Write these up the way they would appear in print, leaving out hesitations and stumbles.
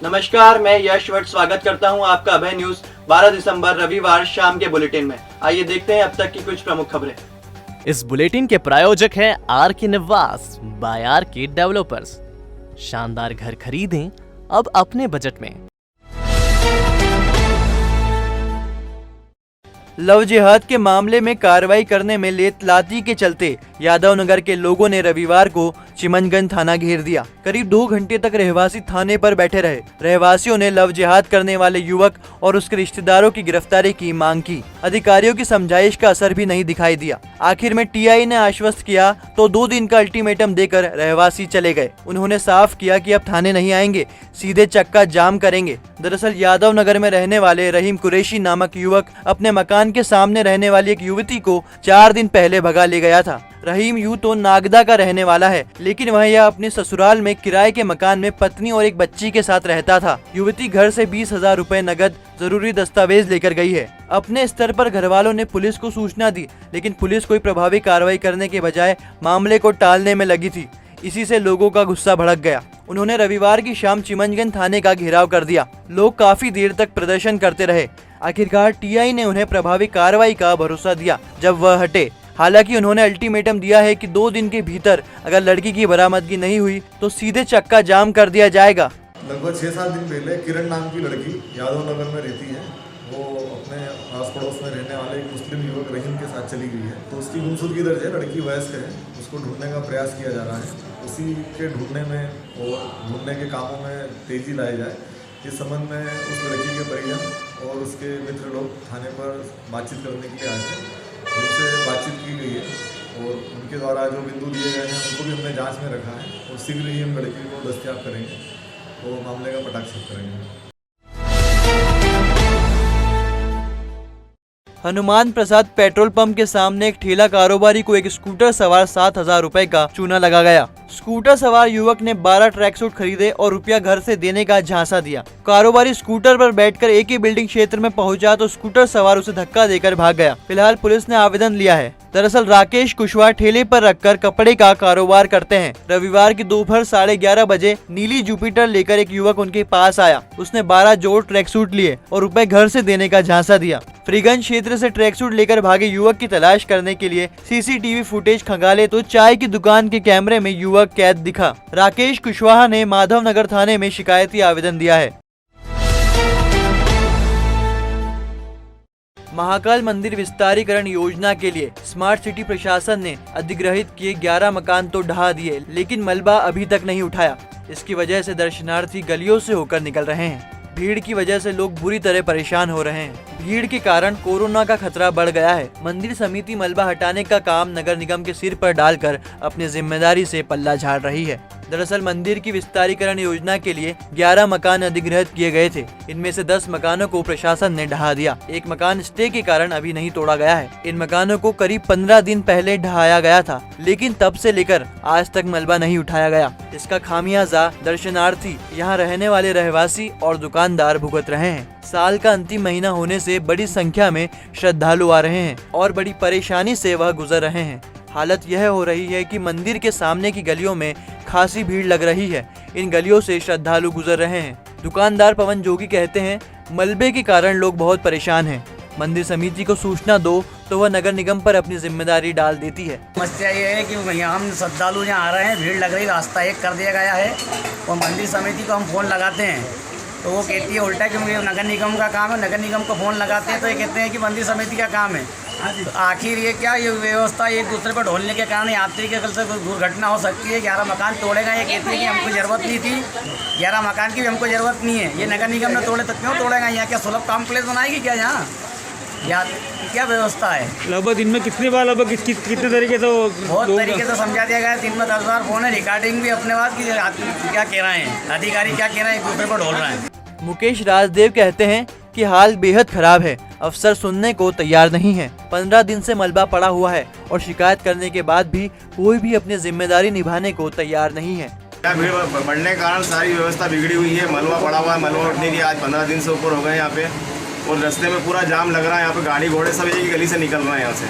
नमस्कार, मैं यश भट्ट स्वागत करता हूं आपका अभय न्यूज 12 दिसंबर रविवार शाम के बुलेटिन में। आइए देखते हैं अब तक की कुछ प्रमुख खबरें। इस बुलेटिन के प्रायोजक हैं आर के निवास बाय आर के डेवलपर्स। शानदार घर खरीदें अब अपने बजट में। लव जिहाद के मामले में कार्रवाई करने में लेटलाती के चलते यादव नगर के लोगों ने रविवार को चिमनगंज थाना घेर दिया। करीब 2 घंटे तक रहवासी थाने पर बैठे रहे। रहवासियों ने लव जिहाद करने वाले युवक और उसके रिश्तेदारों की गिरफ्तारी की मांग की। अधिकारियों की समझाइश का असर भी नहीं दिखाई दिया। आखिर में टीआई ने आश्वस्त किया तो 2 दिन का अल्टीमेटम देकर रहवासी चले गए। उन्होंने साफ किया कि अब थाने नहीं आएंगे, सीधे चक्का जाम करेंगे। दरअसल यादव नगर में रहने वाले रहीम कुरैशी नामक युवक अपने मकान के सामने रहने वाली एक युवती को 4 दिन पहले भगा ले गया था। रहीम यूं तो नागदा का रहने वाला है, लेकिन वह यह अपने ससुराल में किराए के मकान में पत्नी और एक बच्ची के साथ रहता था। युवती घर से 20,000 रुपए नगद, जरूरी दस्तावेज लेकर गई है। अपने स्तर पर घर वालों ने पुलिस को सूचना दी, लेकिन पुलिस कोई प्रभावी कार्रवाई करने के बजाय मामले को टालने में लगी थी। इसी से लोगों का गुस्सा भड़क गया। उन्होंने रविवार की शाम चिमनगंज थाने का घेराव कर दिया। लोग काफी देर तक प्रदर्शन करते रहे। आखिरकार टीआई ने उन्हें प्रभावी कार्रवाई का भरोसा दिया जब वह हटे। हालांकि उन्होंने अल्टीमेटम दिया है कि 2 दिन के भीतर अगर लड़की की बरामदगी नहीं हुई तो सीधे चक्का जाम कर दिया जाएगा। लगभग 6-7 दिन पहले किरण नाम की लड़की यादव नगर में रहती है। वो अपने आस पड़ोस में रहने वाले एक मुस्लिम युवक रहीम के साथ चली गई है। तो उसकी गुमशुदगी दर्ज है, लड़की वयस्क है। उसको ढूंढने का प्रयास किया जा रहा है। उसी के ढूंढने में और ढूंढने के कामों में तेजी लाई जाए, इस संबंध में उस लड़की के परिजन और उसके मित्र लोग थाने पर बातचीत करने के लिए आए थे। उनसे बातचीत की गई है और उनके द्वारा जो बिंदु दिए गए हैं उनको भी हमने जांच में रखा है और शीघ्र ही हम लड़की को दस्तयाब करेंगे तो मामले का पटाक्षेप करेंगे। हनुमान प्रसाद पेट्रोल पंप के सामने एक ठेला कारोबारी को एक स्कूटर सवार 7,000 रुपए का चूना लगा गया। स्कूटर सवार युवक ने 12 ट्रैक सूट खरीदे और रुपया घर से देने का झांसा दिया। कारोबारी स्कूटर पर बैठकर एक ही बिल्डिंग क्षेत्र में पहुंचा तो स्कूटर सवार उसे धक्का देकर भाग गया। फिलहाल पुलिस ने आवेदन लिया है। दरअसल राकेश कुशवाहा ठेले पर रखकर कपड़े का कारोबार करते हैं। रविवार की दोपहर 11:30 बजे नीली जुपिटर लेकर एक युवक उनके पास आया। उसने 12 जोड़ ट्रैक सूट लिए और रुपए घर से देने का झांसा दिया। फ्रीगंज क्षेत्र से ट्रैक सूट लेकर भागे युवक की तलाश करने के लिए सीसीटीवी फुटेज खंगाले तो चाय की दुकान के कैमरे में युवक कैद दिखा। राकेश कुशवाहा ने माधव नगर थाने में शिकायती आवेदन दिया है। महाकाल मंदिर विस्तारीकरण योजना के लिए स्मार्ट सिटी प्रशासन ने अधिग्रहित किए 11 मकान तो ढहा दिए, लेकिन मलबा अभी तक नहीं उठाया। इसकी वजह से दर्शनार्थी गलियों से होकर निकल रहे हैं। भीड़ की वजह से लोग बुरी तरह परेशान हो रहे हैं। भीड़ के कारण कोरोना का खतरा बढ़ गया है। मंदिर समिति मलबा हटाने का काम नगर निगम के सिर पर डालकर अपनी जिम्मेदारी से पल्ला झाड़ रही है। दरअसल मंदिर की विस्तारीकरण योजना के लिए 11 मकान अधिग्रहित किए गए थे। इनमें से 10 मकानों को प्रशासन ने ढहा दिया। एक मकान स्टे के कारण अभी नहीं तोड़ा गया है। इन मकानों को करीब 15 दिन पहले ढहाया गया था, लेकिन तब से लेकर आज तक मलबा नहीं उठाया गया। इसका खामियाजा दर्शनार्थी, यहाँ रहने वाले रहवासी और दुकानदार भुगत रहे हैं। साल का अंतिम महीना होने से बड़ी संख्या में श्रद्धालु आ रहे हैं और बड़ी परेशानी से वह गुजर रहे हैं। हालत यह हो रही है कि मंदिर के सामने की गलियों में खासी भीड़ लग रही है। इन गलियों से श्रद्धालु गुजर रहे हैं। दुकानदार पवन जोगी कहते हैं, मलबे के कारण लोग बहुत परेशान हैं। मंदिर समिति को सूचना दो तो वह नगर निगम पर अपनी जिम्मेदारी डाल देती है। समस्या ये है कि भैया हम श्रद्धालु यहाँ आ रहे हैं, भीड़ लग रही, रास्ता एक कर दिया गया है और मंदिर समिति को हम फ़ोन लगाते हैं तो वो कहती है उल्टा कि नगर निगम का काम है। नगर निगम को फ़ोन लगाते हैं तो ये कहते हैं कि मंदिर समिति का काम है। तो आखिर ये क्या, ये व्यवस्था एक दूसरे पर ढोलने के कारण यात्री के कल से दुर्घटना हो सकती है। 11 मकान तोड़ेगा, ये कहते हैं कि हमको ज़रूरत नहीं थी, 11 मकान की भी हमको ज़रूरत नहीं है। ये नगर निगम ने तोड़े तो क्यों तोड़ेगा? यहाँ क्या सुलभ कॉम्प्लेक्स बनाएगी क्या? यहाँ या क्या व्यवस्था है? लगभग दिन में कितनी बार, लगभग कितने तरीके से बहुत तरीके से समझा दिया गया है। दिन में 10 बार फोन है, रिकॉर्डिंग भी अपने बात की क्या कह रहे हैं, अधिकारी क्या कह रहे हैं, एक दूसरे पर ढोल रहे हैं। मुकेश राजदेव कहते हैं कि हाल बेहद खराब है। अफसर सुनने को तैयार नहीं है। 15 दिन से मलबा पड़ा हुआ है और शिकायत करने के बाद भी कोई भी अपनी जिम्मेदारी निभाने को तैयार नहीं है। भीड़ बढ़ने के कारण सारी व्यवस्था बिगड़ी हुई है। मलबा पड़ा हुआ है, मलबा उठने की आज 15 दिन से ऊपर हो गए यहाँ पे। और रास्ते में पूरा जाम लग रहा है। यहाँ पे गाड़ी घोड़े सब एक ही गली से निकल रहे हैं यहाँ से।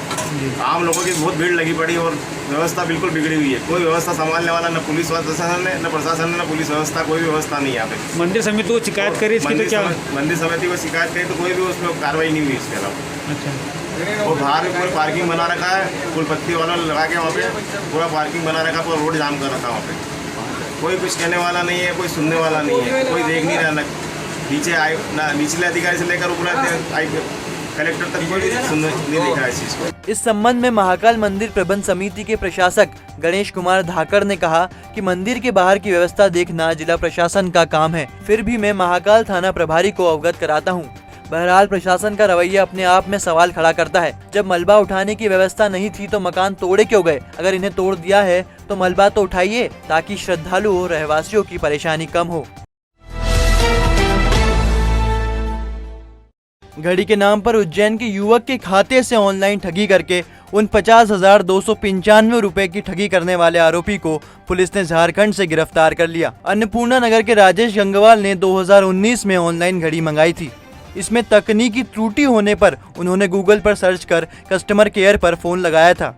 आम लोगों की बहुत भीड़ लगी पड़ी और व्यवस्था बिल्कुल बिगड़ी हुई है। कोई व्यवस्था संभालने वाला न पुलिस प्रशासन है, न प्रशासन है, न पुलिस व्यवस्था, कोई भी व्यवस्था नहीं है यहाँ पे। मंदिर समिति को शिकायत करी इसकी तो क्या? मंदिर समिति को शिकायत करी तो कोई भी उसमें कार्रवाई नहीं हुई इसके अलावा। अच्छा, और बाहर भी पूरा पार्किंग बना रखा है, फुल पत्ती वाला लगा के वहाँ पे पूरा पार्किंग बना रखा, पूरा रोड जाम कर रखा है वहाँ पे। कोई कुछ कहने वाला नहीं है, कोई सुनने वाला नहीं है, कोई देख नहीं रहा। नीचे आए ना, निचले अधिकारी से लेकर ऊपर कलेक्टर तक कोई नहीं देखा है इस चीज़ को। इस संबंध में महाकाल मंदिर प्रबंध समिति के प्रशासक गणेश कुमार धाकर ने कहा कि मंदिर के बाहर की व्यवस्था देखना जिला प्रशासन का काम है, फिर भी मैं महाकाल थाना प्रभारी को अवगत कराता हूँ। बहरहाल प्रशासन का रवैया अपने आप में सवाल खड़ा करता है। जब मलबा उठाने की व्यवस्था नहीं थी तो मकान तोड़े क्यों गए? अगर इन्हें तोड़ दिया है तो मलबा तो उठाइए ताकि श्रद्धालुओं रहवासियों की परेशानी कम हो। घड़ी के नाम पर उज्जैन के युवक के खाते से ऑनलाइन ठगी करके उन 50,295 रुपए की ठगी करने वाले आरोपी को पुलिस ने झारखंड से गिरफ्तार कर लिया। अन्नपूर्णा नगर के राजेश गंगवाल ने 2019 में ऑनलाइन घड़ी मंगाई थी। इसमें तकनीकी त्रुटि होने पर उन्होंने गूगल पर सर्च कर कस्टमर केयर पर फोन लगाया था।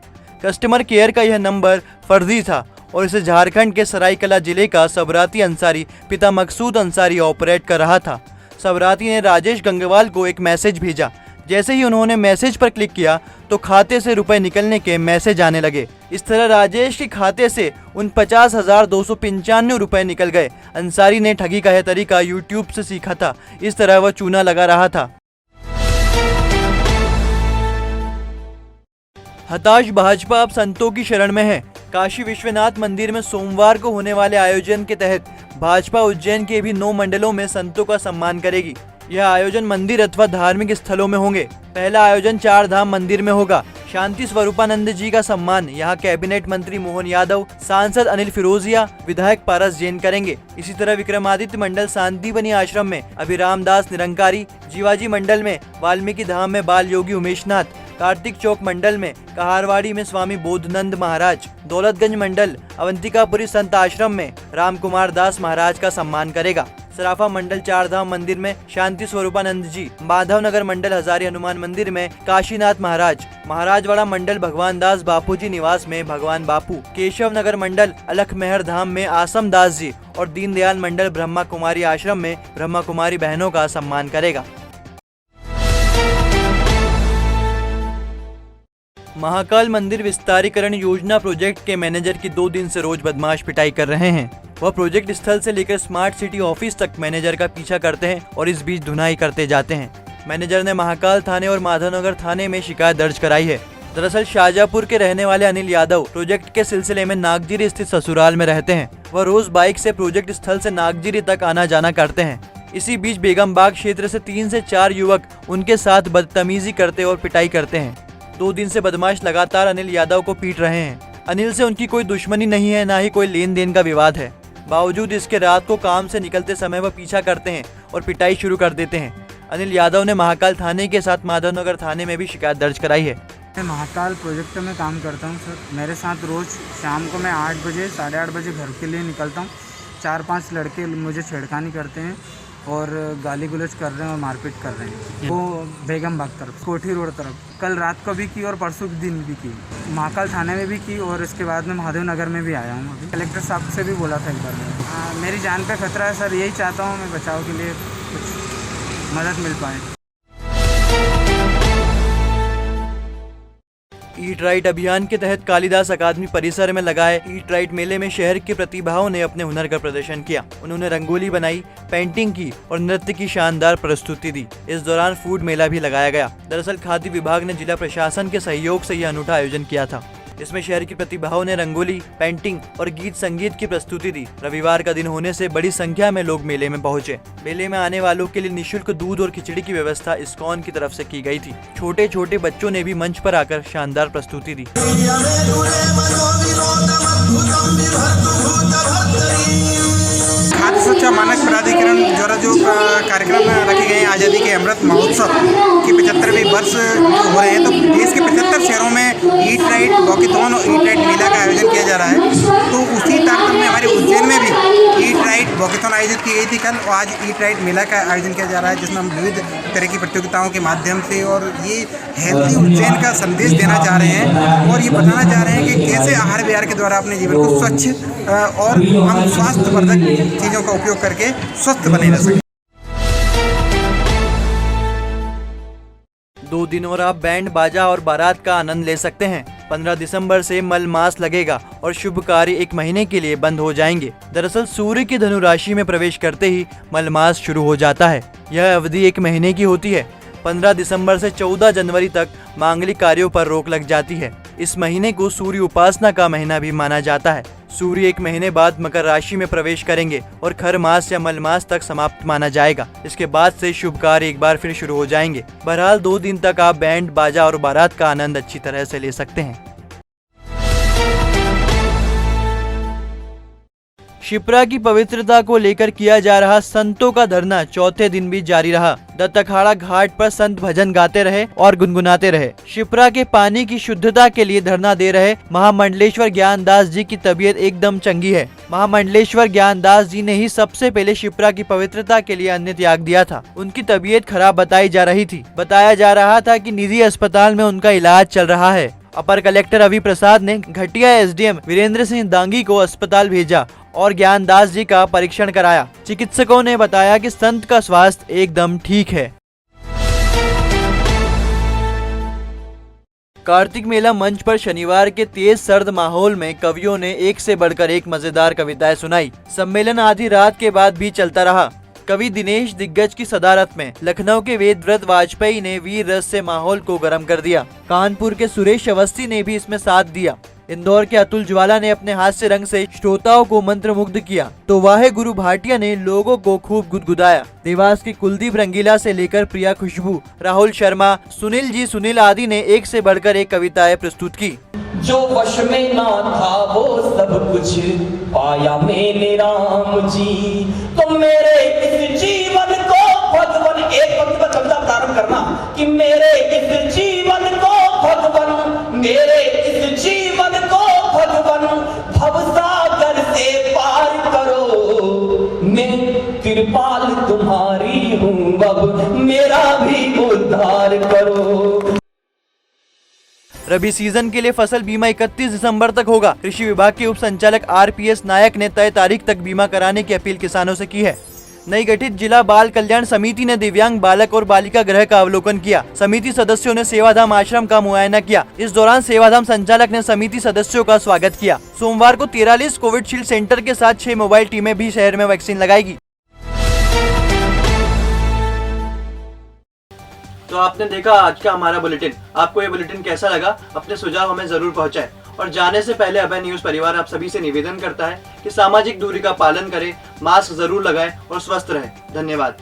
कस्टमर केयर का यह नंबर फर्जी था और इसे झारखंड के सरायकला जिले का सबराती अंसारी पिता मकसूद अंसारी ऑपरेट कर रहा था। सबराती ने राजेश गंगवाल को एक मैसेज भेजा। जैसे ही उन्होंने मैसेज पर क्लिक किया तो खाते से रुपए निकलने के मैसेज आने लगे। इस तरह राजेश के खाते से उन 50,295 रुपए निकल गए। अंसारी ने ठगी का यह तरीका यूट्यूब से सीखा था। इस तरह वह चूना लगा रहा था। हताश भाजपा अब संतों की शरण में है। काशी विश्वनाथ मंदिर में सोमवार को होने वाले आयोजन के तहत भाजपा उज्जैन के भी 9 मंडलों में संतों का सम्मान करेगी। यह आयोजन मंदिर अथवा धार्मिक स्थलों में होंगे। पहला आयोजन 4 धाम मंदिर में होगा। शांति स्वरूपानंद जी का सम्मान यहाँ कैबिनेट मंत्री मोहन यादव, सांसद अनिल फिरोजिया, विधायक पारस जैन करेंगे। इसी तरह विक्रमादित्य मंडल शांतिबनी आश्रम में अभिराम दास निरंकारी, जीवाजी मंडल में वाल्मीकि धाम में बाल योगी उमेशनाथ, कार्तिक चौक मंडल में कहारवाड़ी में स्वामी बोधनंद महाराज, दौलतगंज मंडल अवंतिकापुरी संत आश्रम में राम कुमार दास महाराज का सम्मान करेगा। सराफा मंडल 4 धाम मंदिर में शांति स्वरूपानंद जी, माधव नगर मंडल हजारी हनुमान मंदिर में काशीनाथ महाराज, महाराजवाड़ा मंडल भगवान दास बापूजी निवास में भगवान बापू, केशव नगर मंडल अलख मेहर धाम में आसम दास जी और दीनदयाल मंडल ब्रह्मा कुमारी आश्रम में ब्रह्मा कुमारी बहनों का सम्मान करेगा। महाकाल मंदिर विस्तारीकरण योजना प्रोजेक्ट के मैनेजर की 2 दिन से रोज बदमाश पिटाई कर रहे हैं। वह प्रोजेक्ट स्थल से लेकर स्मार्ट सिटी ऑफिस तक मैनेजर का पीछा करते हैं और इस बीच धुनाई करते जाते हैं। मैनेजर ने महाकाल थाने और माधवनगर थाने में शिकायत दर्ज कराई है। दरअसल शाहजहांपुर के रहने वाले अनिल यादव प्रोजेक्ट के सिलसिले में नागजीरी स्थित ससुराल में रहते हैं। वह रोज बाइक से प्रोजेक्ट स्थल से नागजीरी तक आना जाना करते हैं। इसी बीच बेगम बाग क्षेत्र से 3 से 4 युवक उनके साथ बदतमीजी करते और पिटाई करते हैं। 2 दिन से बदमाश लगातार अनिल यादव को पीट रहे हैं। अनिल से उनकी कोई दुश्मनी नहीं है, ना ही कोई लेन देन का विवाद है। बावजूद इसके रात को काम से निकलते समय वह पीछा करते हैं और पिटाई शुरू कर देते हैं। अनिल यादव ने महाकाल थाने के साथ माधवनगर थाने में भी शिकायत दर्ज कराई है। मैं महाकाल प्रोजेक्ट में काम करता हूं सर। मेरे साथ रोज़ शाम को मैं 8 बजे 8:30 बजे घर के लिए निकलता हूं। 4-5 लड़के मुझे छेड़खानी करते हैं और गाली गलौज कर रहे हैं और मारपीट कर रहे हैं। वो बेगम बाग तरफ, कोठी रोड तरफ कल रात को भी की और परसों के दिन भी की। महाकाल थाने में भी की और इसके बाद में महादेव नगर में भी आया हूँ। अभी कलेक्टर साहब से भी बोला था एक बार। मेरी जान पे खतरा है सर। यही चाहता हूँ मैं बचाव के लिए कुछ मदद मिल पाए। ईट राइट अभियान के तहत कालिदास अकादमी परिसर में लगाए ईट राइट मेले में शहर के प्रतिभाओं ने अपने हुनर का प्रदर्शन किया। उन्होंने रंगोली बनाई, पेंटिंग की और नृत्य की शानदार प्रस्तुति दी। इस दौरान फूड मेला भी लगाया गया। दरअसल खाद्य विभाग ने जिला प्रशासन के सहयोग से यह अनूठा आयोजन किया था। इसमें शहर की प्रतिभाओं ने रंगोली, पेंटिंग और गीत संगीत की प्रस्तुति दी। रविवार का दिन होने से बड़ी संख्या में लोग मेले में पहुंचे। मेले में आने वालों के लिए निःशुल्क दूध और खिचड़ी की व्यवस्था इस्कॉन की तरफ से की गई थी। छोटे छोटे बच्चों ने भी मंच पर आकर शानदार प्रस्तुति दी। खाद्य सुरक्षा मानक प्राधिकरण द्वारा जो कार्यक्रम रखे गए हैं आज़ादी के अमृत महोत्सव की 75वीं वर्ष हो रहे हैं, तो देश के 75 शहरों में ईट राइट वॉकेथॉन और ईट राइट मेला का आयोजन किया जा रहा है। तो उसी तारतम्य में हमारे उज्जैन में भी ईट राइट वॉकेथॉन आयोजित की गई थी कल, और आज ईट राइट मेला का आयोजन किया जा रहा है, जिसमें हम विविध तरह की प्रतियोगिताओं के माध्यम से और ये हेल्थी उज्जैन का संदेश देना चाह रहे हैं और ये बताना चाह रहे हैं कि कैसे आहार विहार के द्वारा अपने जीवन को स्वच्छ और हम स्वास्थ्यवर्धक चीज़ों का उपयोग करके स्वस्थ बने रह सकें। 2 दिन और आप बैंड बाजा और बारात का आनंद ले सकते हैं। 15 दिसंबर से मलमास लगेगा और शुभ कार्य 1 महीने के लिए बंद हो जाएंगे। दरअसल सूर्य की धनु राशि में प्रवेश करते ही मलमास शुरू हो जाता है। यह अवधि 1 महीने की होती है। 15 दिसंबर से 14 जनवरी तक मांगलिक कार्यों पर रोक लग जाती है। इस महीने को सूर्य उपासना का महीना भी माना जाता है। सूर्य 1 महीने बाद मकर राशि में प्रवेश करेंगे और खर मास या मलमास तक समाप्त माना जाएगा। इसके बाद से शुभ कार्य एक बार फिर शुरू हो जाएंगे। बहरहाल 2 दिन तक आप बैंड बाजा और बारात का आनंद अच्छी तरह से ले सकते हैं। शिप्रा की पवित्रता को लेकर किया जा रहा संतों का धरना चौथे दिन भी जारी रहा। दत्त अखाड़ा घाट पर संत भजन गाते रहे और गुनगुनाते रहे। शिप्रा के पानी की शुद्धता के लिए धरना दे रहे महामंडलेश्वर ज्ञानदास जी की तबीयत एकदम चंगी है। महामंडलेश्वर ज्ञानदास जी ने ही सबसे पहले शिप्रा की पवित्रता के लिए अन्न त्याग दिया था। उनकी तबीयत खराब बताई जा रही थी। बताया जा रहा था कि निजी अस्पताल में उनका इलाज चल रहा है। अपर कलेक्टर अभी प्रसाद ने घटिया एसडीएम वीरेंद्र सिंह दांगी को अस्पताल भेजा और ज्ञानदास जी का परीक्षण कराया। चिकित्सकों ने बताया कि संत का स्वास्थ्य एकदम ठीक है। कार्तिक मेला मंच पर शनिवार के तेज सर्द माहौल में कवियों ने एक से बढ़कर एक मजेदार कविताएं सुनाई। सम्मेलन आधी रात के बाद भी चलता रहा। कवि दिनेश दिग्गज की सदारत में लखनऊ के वेदव्रत वाजपेयी ने वीर रस से माहौल को गर्म कर दिया। कानपुर के सुरेश अवस्थी ने भी इसमें साथ दिया। इंदौर के अतुल ज्वाला ने अपने हास्य रंग से श्रोताओं को मंत्रमुग्ध किया तो वाहे गुरु भाटिया ने लोगों को खूब गुदगुदाया। देवास की कुलदीप रंगीला से लेकर प्रिया खुशबू, राहुल शर्मा, सुनील आदि ने एक से बढ़कर एक कविताएं प्रस्तुत की। जो वश में ना था वो सब कुछ पाया मैंने राम जी, तो मेरे इस जीवन को भगवान, एक वक्त पर कविता प्रारंभ करना कि मेरे इस जीवन को भगवान, मेरे इस जीवन को भगवान भवसागर से पार करो, मैं कृपाल तुम्हारी हूँ, अब मेरा भी उद्धार करो। रबी सीजन के लिए फसल बीमा 31 दिसंबर तक होगा। कृषि विभाग के उप संचालक आरपीएस नायक ने तय तारीख तक बीमा कराने की अपील किसानों से की है। नई गठित जिला बाल कल्याण समिति ने दिव्यांग बालक और बालिका गृह का अवलोकन किया। समिति सदस्यों ने सेवाधाम आश्रम का मुआयना किया। इस दौरान सेवाधाम संचालक ने समिति सदस्यों का स्वागत किया। सोमवार को 43 कोविडशील्ड सेंटर के साथ 6 मोबाइल टीमें भी शहर में वैक्सीन लगाएगी। तो आपने देखा आज का हमारा बुलेटिन। आपको ये बुलेटिन कैसा लगा? अपने सुझाव हमें जरूर पहुंचाएं। और जाने से पहले अभय न्यूज परिवार आप सभी से निवेदन करता है कि सामाजिक दूरी का पालन करें, मास्क जरूर लगाएं और स्वस्थ रहें। धन्यवाद।